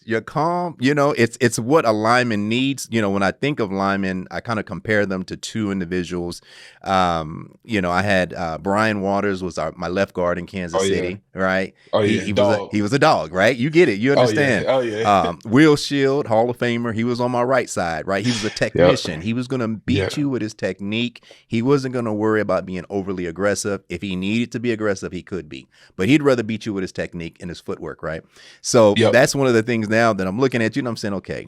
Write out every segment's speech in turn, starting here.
You're calm. It's what a lineman needs. When I think of linemen, I kind of compare them to two individuals. I had Brian Waters was my left guard in Oh Kansas yeah. City, right? Oh He yeah. he was a Dog. he was a dog, right? You get it. You Oh yeah. understand. Oh yeah. Will Shield, Hall of Famer. He was on my right side, right? He was a Yep. technician. He was going to beat Yeah. you with his technique. He wasn't going to worry about being overly aggressive. If he needed to be aggressive, he could be, but he'd rather beat you with his technique and his footwork, right? So Yep. that's one of the things now that I'm looking at you and I'm saying, okay,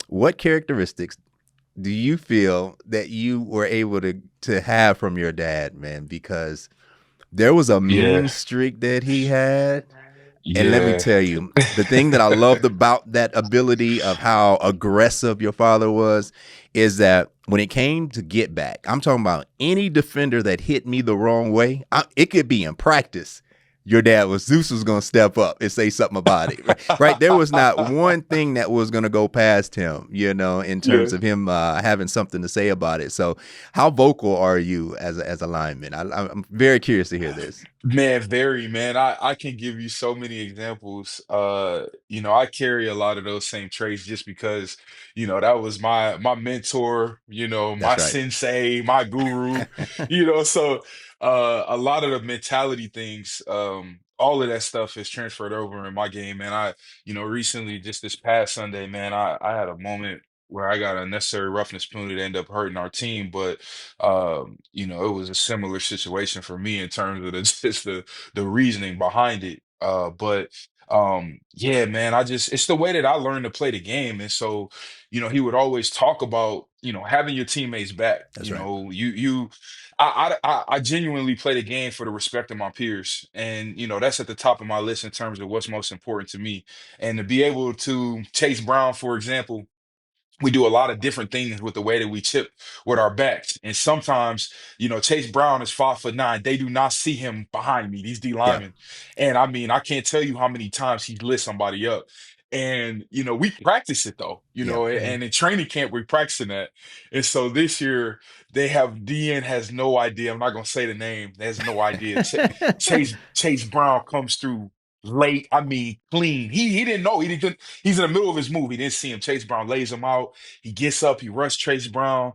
what characteristics do you feel that you were able to have from your dad, man? Because there was a Yeah. mean streak that he had. And let me Yeah. tell you, the thing that I loved about that ability of how aggressive your father was is that when it came to get back, I'm talking about any defender that hit me the wrong way, it could be in practice. Your dad Zeus was going to step up and say something about it, right? There was not one thing that was going to go past him, in terms Yeah. of him having something to say about it. So how vocal are you as a lineman? I'm very curious to hear this. Man, very man. I can give you so many examples. I carry a lot of those same traits just because, that was my mentor, my That's right. sensei, my guru, so a lot of the mentality things, all of that stuff is transferred over in my game, man. Recently, just this past Sunday, man, I had a moment where I got a necessary roughness penalty that ended up hurting our team, but it was a similar situation for me in terms of the just the reasoning behind it. But yeah, man, it's the way that I learned to play the game. And so, he would always talk about, having your teammates back. That's right. I genuinely play the game for the respect of my peers. And, that's at the top of my list in terms of what's most important to me. And to be able to Chase Brown, for example, we do a lot of different things with the way that we chip with our backs. And sometimes, Chase Brown is 5'9". They do not see him behind me, these D Yeah. linemen. And I mean, I can't tell you how many times he lit somebody up. And, we practice it though, Yeah. and in training camp, we're practicing that. And so this year, DN has no idea. I'm not gonna say the name, has no idea. Chase Brown comes through late. I mean, clean. He didn't know. He didn't. He's in the middle of his move. He didn't see him. Chase Brown lays him out. He gets up. He rushed Chase Brown.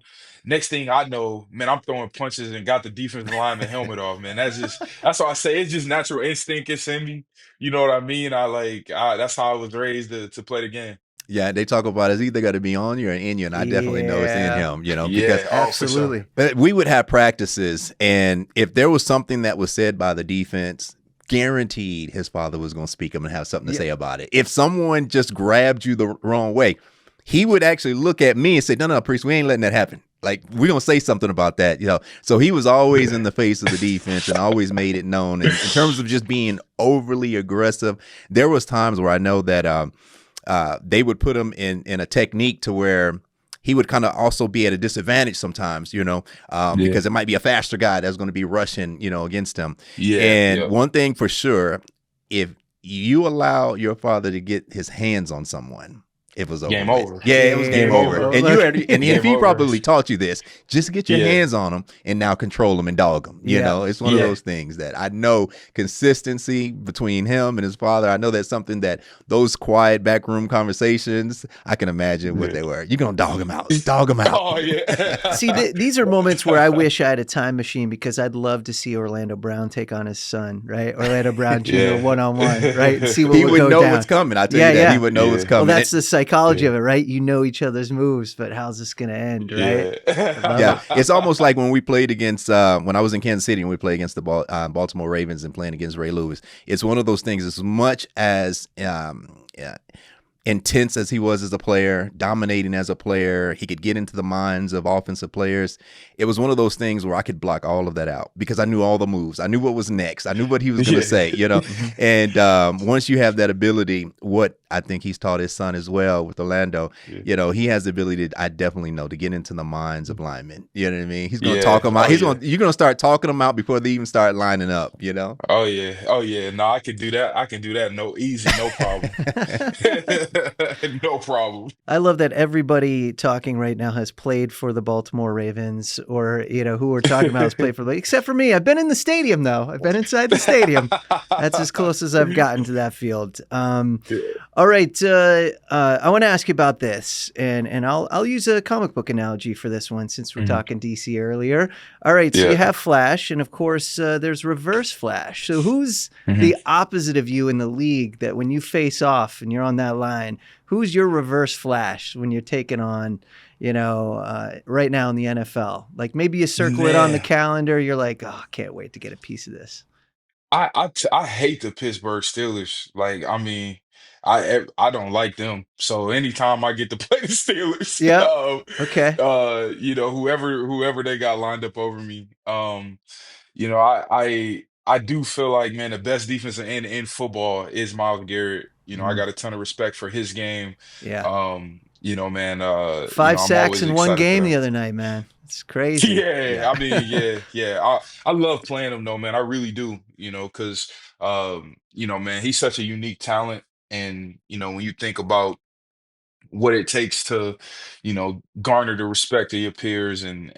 Next thing I know, man, I'm throwing punches and got the defensive lineman helmet off. Man, that's why I say it's just natural instinct. It's in me. You know what I mean? That's how I was raised to play the game. Yeah, they talk about it's either got to be on you or in you, and I definitely know it's in Yeah, him, because Yeah. Oh, for sure. absolutely. we would have practices, and if there was something that was said by the defense, guaranteed his father was going to speak up and have something to Yeah. say about it. If someone just grabbed you the wrong way, he would actually look at me and say, "No, no, priest, we ain't letting that happen. Like, we're going to say something about that." So he was always in the face of the defense and always made it known. And in terms of just being overly aggressive, there was times where I know that they would put him in a technique to where he would kind of also be at a disadvantage sometimes, Yeah. because it might be a faster guy that's going to be rushing, against him. Yeah. And Yep. one thing for sure, if you allow your father to get his hands on someone, it was over Game with. over. Yeah, it was game Game over. over. And you had, and if Game he over. probably taught you this, just get your Yeah. hands on him and now control him and dog him. Yeah. It's one of Yeah. those things that I know consistency between him and his father. I know that's something that those quiet backroom conversations, I can imagine what Yeah. they were. You're going to dog him out. Dog him out. Oh yeah. See, these are moments where I wish I had a time machine because I'd love to see Orlando Brown take on his son, right? Orlando Brown Jr. Yeah. one-on-one, right? And see what He would would go know down. what's coming. I tell Yeah, you that. yeah. He would know what's Yeah. Well, coming. that's the psychology Yeah. of it, right? You know each other's moves, but how's this going to end, right? I love Yeah, it. it's almost like when we played against when I was in Kansas City and we played against the Baltimore Ravens and playing against Ray Lewis. It's one of those things. As much as yeah, intense as he was as a player, dominating as a player, he could get into the minds of offensive players. It was one of those things where I could block all of that out because I knew all the moves. I knew what was next. I knew what he was going to say, And once you have that ability, what I think he's taught his son as well with Orlando, he has the ability to, I definitely know, to get into the minds of linemen. You know what I mean? He's going to talk them out. You're going to start talking them out before they even start lining up, Oh yeah. No, I can do that. I can do that. No, easy, no problem. No problem. I love that everybody talking right now has played for the Baltimore Ravens, or who we're talking about has played for the, except for me. I've been in the stadium though. I've been inside the stadium. That's as close as I've gotten to that field. All right, I want to ask you about this, and I'll use a comic book analogy for this one since we're talking DC earlier. All right, so you have Flash, and of course there's Reverse Flash. So who's the opposite of you in the league that when you face off and you're on that line? Who's your Reverse Flash when you're taking on, right now in the NFL? Like maybe you circle it on the calendar. You're like, oh, I can't wait to get a piece of this. I hate the Pittsburgh Steelers. Like, I mean, I don't like them. So anytime I get to play the Steelers, Yeah. Okay. whoever they got lined up over me, I do feel like, man, the best defensive end in football is Myles Garrett. I got a ton of respect for his game. Yeah. Man, 5 I'm sacks always in one excited for game the them. other night, man. It's crazy. Yeah, I mean, yeah. I love playing him though, man. I really do, because man, he's such a unique talent. And, when you think about what it takes to, garner the respect of your peers and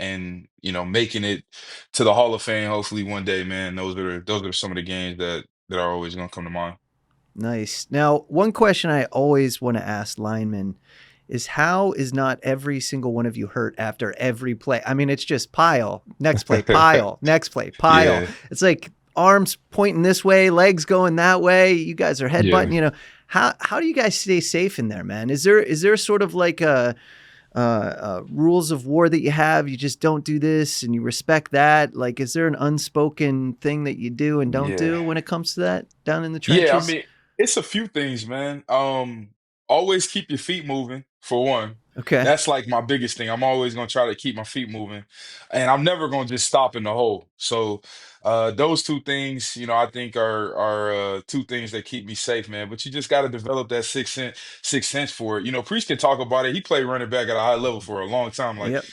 making it to the Hall of Fame, hopefully one day, man, those are some of the games that are always gonna come to mind. Nice. Now, one question I always want to ask linemen is how is not every single one of you hurt after every play? I mean, it's just pile, next play, pile, next play, pile. Yeah. It's like arms pointing this way, legs going that way. You guys are headbutting, How do you guys stay safe in there, man? Is there sort of like a rules of war that you have? You just don't do this and you respect that? Like, is there an unspoken thing that you do and don't do when it comes to that down in the trenches? Yeah, I mean, it's a few things, man. Always keep your feet moving, for one. Okay. That's like my biggest thing. I'm always gonna try to keep my feet moving, and I'm never gonna just stop in the hole. So, those two things, I think are two things that keep me safe, man. But you just got to develop that sixth sense for it. Priest can talk about it. He played running back at a high level for a long time. Like, Yep.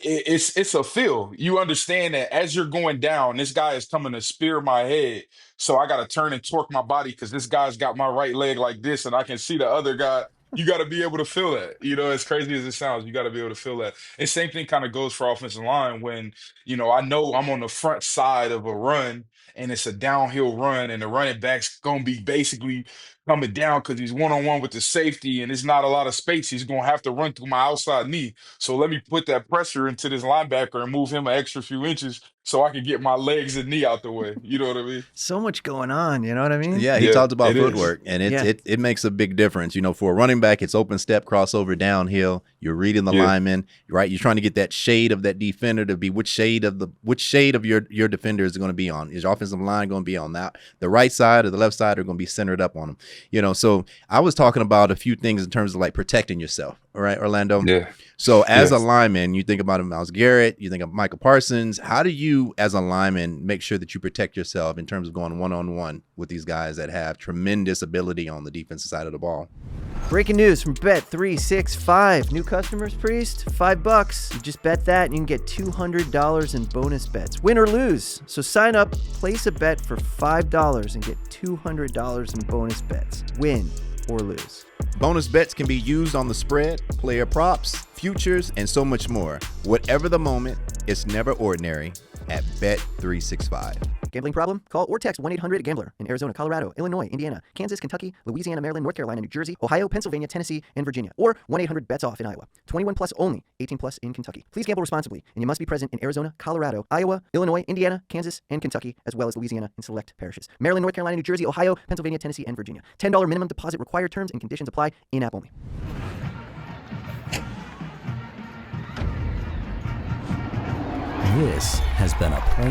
it's a feel. You understand that as you're going down, this guy is coming to spear my head. So I got to turn and torque my body because this guy's got my right leg like this, and I can see the other guy. You got to be able to feel that. As crazy as it sounds, you got to be able to feel that. And same thing kind of goes for offensive line when, I know I'm on the front side of a run and it's a downhill run and the running back's going to be basically coming down because he's one-on-one with the safety and there's not a lot of space. He's going to have to run through my outside knee. So let me put that pressure into this linebacker and move him an extra few inches so I can get my legs and knee out the way. You know what I mean? So much going on, you know what I mean? Yeah, he Yeah, talked about it is. footwork, and it makes a big difference. For a running back, it's open step, crossover, downhill. You're reading the lineman, right? You're trying to get that shade of that defender to be which shade of your defender is going to be on. Is your offensive line going to be on that the right side or the left side are going to be centered up on them? So I was talking about a few things in terms of like protecting yourself. All right, Orlando. Yeah. So as Yes. a lineman, you think about Myles Garrett, you think of Michael Parsons. How do you, as a lineman, make sure that you protect yourself in terms of going one-on-one with these guys that have tremendous ability on the defensive side of the ball? Breaking news from Bet365. New customers, Priest, $5. You just bet that and you can get $200 in bonus bets, win or lose. So sign up, place a bet for $5 and get $200 in bonus bets, win or lose. Bonus bets can be used on the spread, player props, futures, and so much more. Whatever the moment, it's never ordinary at Bet365. Gambling problem? Call or text 1-800-GAMBLER in Arizona, Colorado, Illinois, Indiana, Kansas, Kentucky, Louisiana, Maryland, North Carolina, New Jersey, Ohio, Pennsylvania, Tennessee, and Virginia. Or 1-800-BETS-OFF in Iowa. 21 plus only. 18 plus in Kentucky. Please gamble responsibly, and you must be present in Arizona, Colorado, Iowa, Illinois, Indiana, Kansas, and Kentucky, as well as Louisiana and select parishes. Maryland, North Carolina, New Jersey, Ohio, Pennsylvania, Tennessee, and Virginia. $10 minimum deposit required. Terms and conditions apply. In-app only. This has been a Playmaker